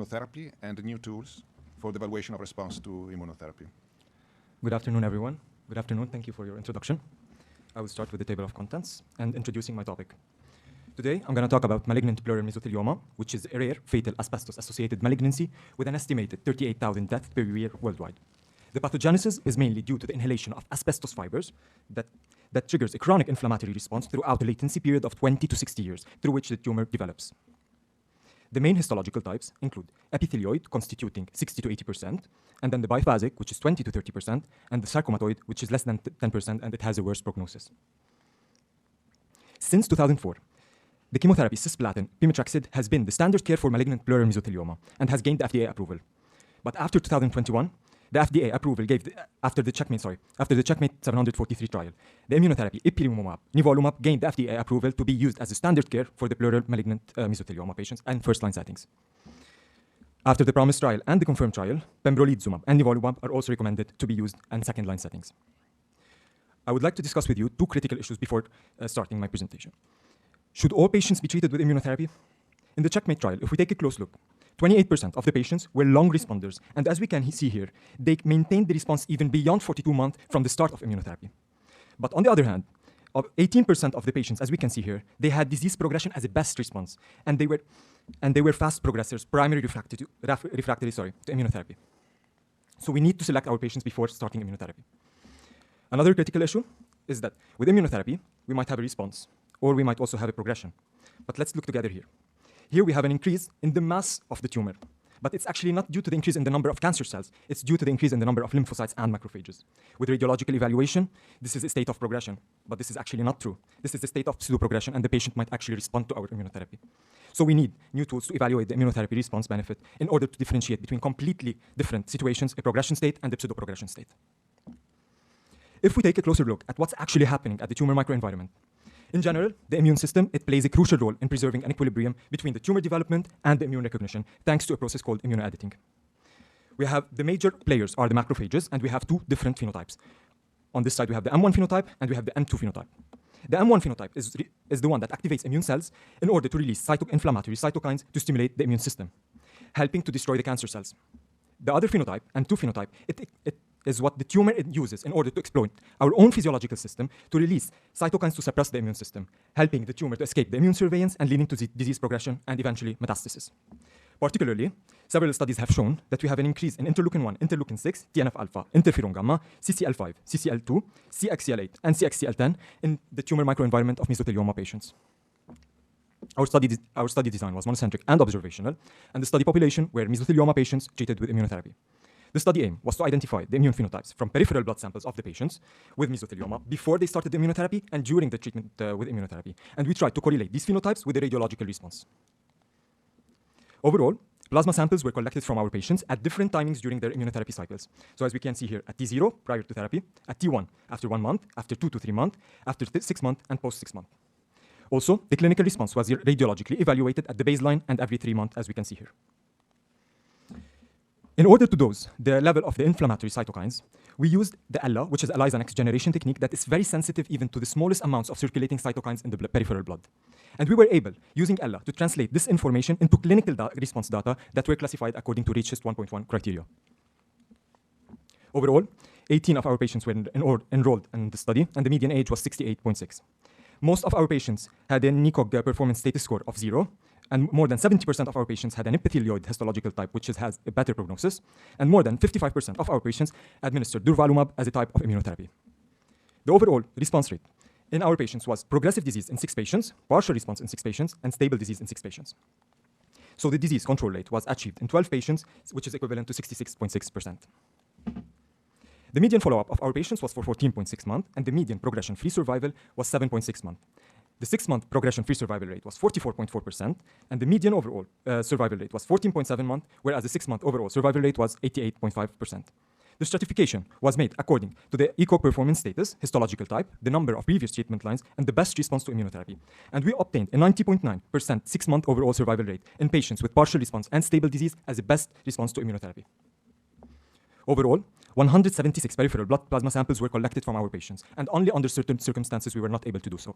immunotherapy and new tools for the evaluation of response to immunotherapy. Good afternoon, everyone. Good afternoon. Thank you for your introduction. I will start with the table of contents and introducing my topic. Today, I'm going to talk about malignant pleural mesothelioma, which is a rare, fatal asbestos-associated malignancy with an estimated 38,000 deaths per year worldwide. The pathogenesis is mainly due to the inhalation of asbestos fibers that triggers a chronic inflammatory response throughout a latency period of 20 to 60 years, through which the tumor develops. The main histological types include epithelioid, constituting 60 to 80%, and then the biphasic, which is 20 to 30%, and the sarcomatoid, which is less than 10%, and it has a worse prognosis. Since 2004, the chemotherapy cisplatin pemetrexed has been the standard care for malignant pleural mesothelioma and has gained FDA approval. But after 2021, the FDA approval gave, after the Checkmate 743 trial, the immunotherapy ipilimumab, nivolumab gained the FDA approval to be used as a standard care for the pleural malignant mesothelioma patients and first-line settings. After the PROMISE trial and the CONFIRM trial, pembrolizumab and nivolumab are also recommended to be used in second-line settings. I would like to discuss with you two critical issues before starting my presentation. Should all patients be treated with immunotherapy? In the Checkmate trial, if we take a close look, 28% of the patients were long responders, and as we can see here, they maintained the response even beyond 42 months from the start of immunotherapy. But on the other hand, 18% of the patients, as we can see here, they had disease progression as a best response, and they were fast progressors, primary refractory to immunotherapy. So we need to select our patients before starting immunotherapy. Another critical issue is that with immunotherapy, we might have a response, or we might also have a progression. But let's look together here. Here we have an increase in the mass of the tumor, but it's actually not due to the increase in the number of cancer cells, it's due to the increase in the number of lymphocytes and macrophages. With radiological evaluation, this is a state of progression, but this is actually not true. This is a state of pseudoprogression, and the patient might actually respond to our immunotherapy. So we need new tools to evaluate the immunotherapy response benefit in order to differentiate between completely different situations, a progression state and a pseudoprogression state. If we take a closer look at what's actually happening at the tumor microenvironment, in general, the immune system, it plays a crucial role in preserving an equilibrium between the tumor development and the immune recognition, thanks to a process called immunoediting. We have the major players are the macrophages, and we have two different phenotypes. On this side, we have the M1 phenotype, and we have the M2 phenotype. The M1 phenotype is the one that activates immune cells in order to release inflammatory cytokines to stimulate the immune system, helping to destroy the cancer cells. The other phenotype, M2 phenotype, it is what the tumor uses in order to exploit our own physiological system to release cytokines to suppress the immune system, helping the tumor to escape the immune surveillance and leading to disease progression and eventually metastasis. Particularly, several studies have shown that we have an increase in interleukin-1, interleukin-6, TNF-alpha, interferon gamma, CCL5, CCL2, CXCL8, and CXCL10 in the tumor microenvironment of mesothelioma patients. Our study design was monocentric and observational, and the study population were mesothelioma patients treated with immunotherapy. The study aim was to identify the immune phenotypes from peripheral blood samples of the patients with mesothelioma before they started the immunotherapy and during the treatment with immunotherapy. And we tried to correlate these phenotypes with the radiological response. Overall, plasma samples were collected from our patients at different timings during their immunotherapy cycles. So as we can see here, at T0, prior to therapy, at T1, after 1 month, after 2 to 3 months, after 6 months, and post 6 months. Also, the clinical response was radiologically evaluated at the baseline and every 3 months, as we can see here. In order to dose the level of the inflammatory cytokines, we used the ELA, which is ELISA next generation technique that is very sensitive even to the smallest amounts of circulating cytokines in the peripheral blood. And we were able, using ELA, to translate this information into clinical response data that were classified according to REACH 1.1 criteria. Overall, 18 of our patients were enrolled in the study, and the median age was 68.6. Most of our patients had a NICOG performance status score of 0, and more than 70% of our patients had an epithelioid histological type, which has a better prognosis, and more than 55% of our patients administered durvalumab as a type of immunotherapy. The overall response rate in our patients was progressive disease in 6 patients, partial response in 6 patients, and stable disease in 6 patients. So the disease control rate was achieved in 12 patients, which is equivalent to 66.6%. The median follow-up of our patients was for 14.6 months, and the median progression-free survival was 7.6 months. The 6-month progression-free survival rate was 44.4%, and the median overall survival rate was 14.7 months, whereas the 6-month overall survival rate was 88.5%. The stratification was made according to the ECOG performance status, histological type, the number of previous treatment lines, and the best response to immunotherapy. And we obtained a 90.9% 6-month overall survival rate in patients with partial response and stable disease as the best response to immunotherapy. Overall, 176 peripheral blood plasma samples were collected from our patients, and only under certain circumstances we were not able to do so.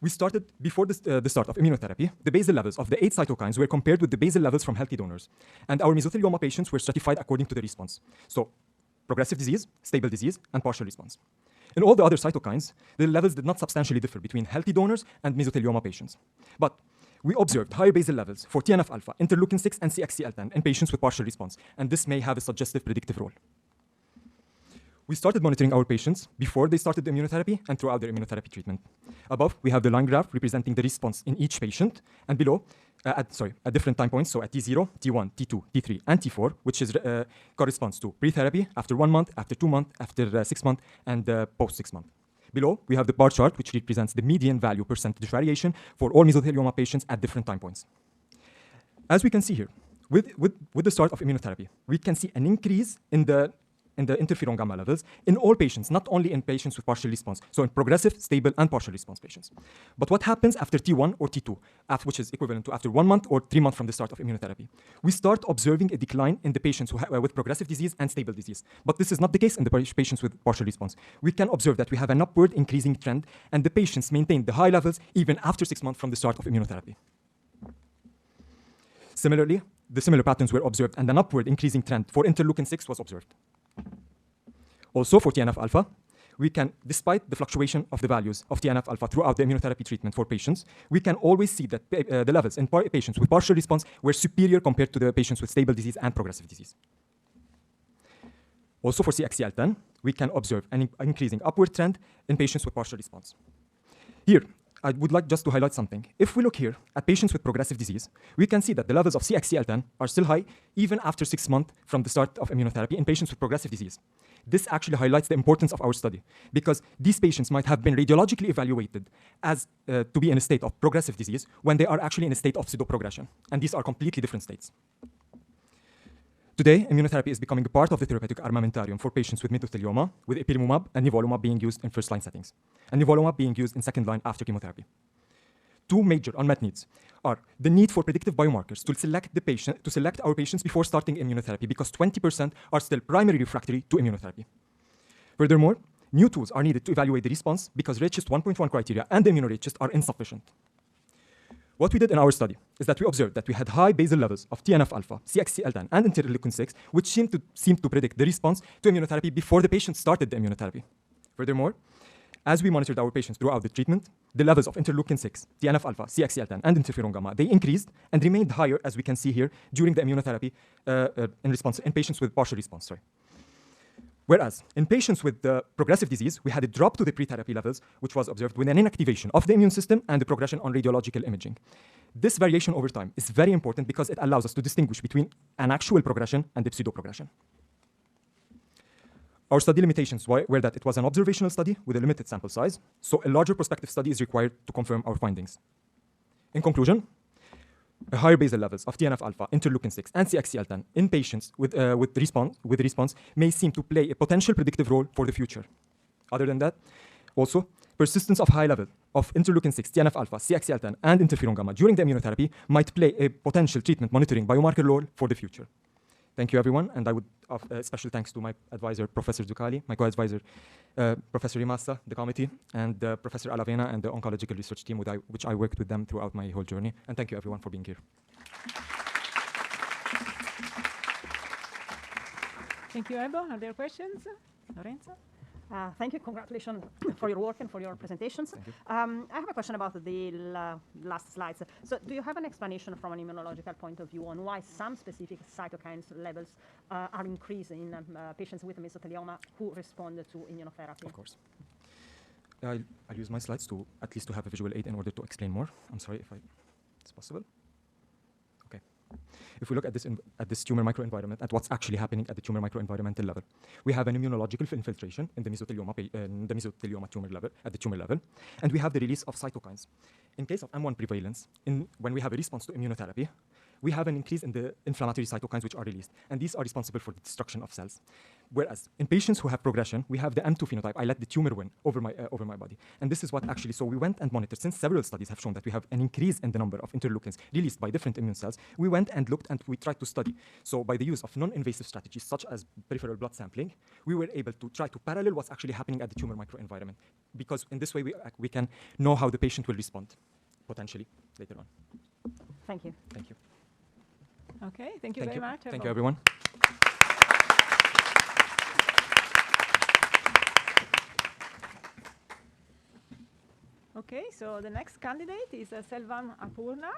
We started before the start of immunotherapy. The basal levels of the 8 cytokines were compared with the basal levels from healthy donors. And our mesothelioma patients were stratified according to the response. So progressive disease, stable disease, and partial response. In all the other cytokines, the levels did not substantially differ between healthy donors and mesothelioma patients. But we observed higher basal levels for TNF-alpha, interleukin-6, and CXCL10 in patients with partial response, and this may have a suggestive predictive role. We started monitoring our patients before they started the immunotherapy and throughout their immunotherapy treatment. Above, we have the line graph representing the response in each patient, and below, at different time points, so at T0, T1, T2, T3, and T4, which corresponds to pre-therapy, after 1 month, after 2 months, after 6 months, and post 6 months. Below, we have the bar chart, which represents the median value percentage variation for all mesothelioma patients at different time points. As we can see here, with the start of immunotherapy, we can see an increase in the interferon gamma levels in all patients, not only in patients with partial response, so in progressive, stable, and partial response patients. But what happens after T1 or T2, which is equivalent to after 1 month or 3 months from the start of immunotherapy? We start observing a decline in the patients with progressive disease and stable disease. But this is not the case in the patients with partial response. We can observe that we have an upward increasing trend, and the patients maintain the high levels even after 6 months from the start of immunotherapy. Similarly, the similar patterns were observed, and an upward increasing trend for interleukin-6 was observed. Also, for TNF-alpha, we can, despite the fluctuation of the values of TNF-alpha throughout the immunotherapy treatment for patients, we can always see that the levels in patients with partial response were superior compared to the patients with stable disease and progressive disease. Also, for CXCL10, we can observe an increasing upward trend in patients with partial response. Here, I would like just to highlight something. If we look here at patients with progressive disease, we can see that the levels of CXCL10 are still high even after 6 months from the start of immunotherapy in patients with progressive disease. This actually highlights the importance of our study because these patients might have been radiologically evaluated as to be in a state of progressive disease when they are actually in a state of pseudoprogression, and these are completely different states. Today, immunotherapy is becoming a part of the therapeutic armamentarium for patients with mesothelioma, with ipilimumab and nivolumab being used in first-line settings, and nivolumab being used in second-line after chemotherapy. 2 major unmet needs are the need for predictive biomarkers to select our patients before starting immunotherapy, because 20% are still primary refractory to immunotherapy. Furthermore, new tools are needed to evaluate the response because RECHIST 1.1 criteria and the immunoRECHIST are insufficient. What we did in our study is that we observed that we had high basal levels of TNF-alpha, CXCL10, and interleukin-6, which seemed to predict the response to immunotherapy before the patient started the immunotherapy. Furthermore, as we monitored our patients throughout the treatment, the levels of interleukin-6, TNF-alpha, CXCL10, and interferon gamma, they increased and remained higher, as we can see here, during the immunotherapy in patients with partial response. Whereas in patients with progressive disease, we had a drop to the pre-therapy levels, which was observed with an inactivation of the immune system and the progression on radiological imaging. This variation over time is very important because it allows us to distinguish between an actual progression and a pseudo-progression. Our study limitations were that it was an observational study with a limited sample size, so a larger prospective study is required to confirm our findings. In conclusion, higher basal levels of TNF-alpha, interleukin-6, and CXCL10 in patients with response may seem to play a potential predictive role for the future. Other than that, also, persistence of high level of interleukin-6, TNF-alpha, CXCL10, and interferon gamma during the immunotherapy might play a potential treatment monitoring biomarker role for the future. Thank you, everyone, and I would special thanks to my advisor, Professor Zuccali, my co-advisor, Professor Rimassa, the committee, and Professor Alavena and the oncological research team, which I worked with them throughout my whole journey. And thank you, everyone, for being here. Thank you, Hebbo. Are there questions? Lorenzo? Thank you. Congratulations for your work and for your presentations. Thank you. I have a question about the last slides. So do you have an explanation from an immunological point of view on why some specific cytokines levels are increasing in patients with mesothelioma who respond to immunotherapy? Of course. I'll use my slides to at least to have a visual aid in order to explain more. I'm sorry if it's possible. Okay. If we look at this tumor microenvironment, at what's actually happening at the tumor microenvironmental level, we have an immunological infiltration in the mesothelioma tumor level, at the tumor level, and we have the release of cytokines. In case of M1 prevalence, when we have a response to immunotherapy, we have an increase in the inflammatory cytokines which are released, and these are responsible for the destruction of cells. Whereas in patients who have progression, we have the M2 phenotype. I let the tumor win over my body. And this is what actually, so we went and monitored, since several studies have shown that we have an increase in the number of interleukins released by different immune cells, we went and looked and we tried to study. So by the use of non-invasive strategies such as peripheral blood sampling, we were able to try to parallel what's actually happening at the tumor microenvironment. Because in this way, we can know how the patient will respond, potentially, later on. Thank you. Thank you. Okay, thank you very much. Thank you, everyone. Okay, so the next candidate is Selvan Apurna.